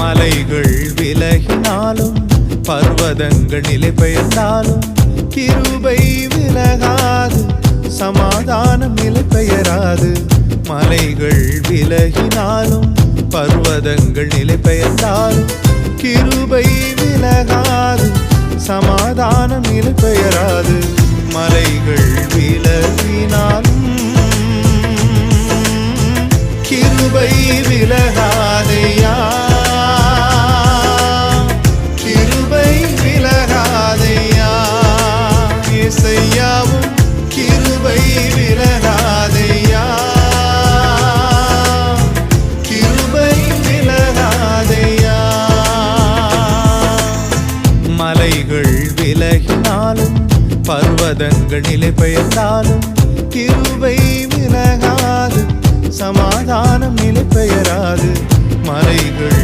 மலைகள் விலகினாலும் பர்வதங்கள் நிலை பெயர்ந்தாலும் கிருபை விலகாது, சமாதானம் நிலை பெயராது. மலைகள் விலகினாலும் பர்வதங்கள் நிலை பெயர்ந்தாலும் கிருபை விலகாது, சமாதானம் நிலை பெயராது. மலைகள் விலகினாலும் கிருபை விலகாதையா, கிருபை விலகாதையா. இசையாவும் கிருபை விலகாதையா, கிருபை விலகாதையா. மலைகள் விலகினாலும் பர்வதங்கள் நிலை பெயர்ந்தாலும் கிருபை விலகாது, சமாதானம் நிலை பெயராது. மலைகள்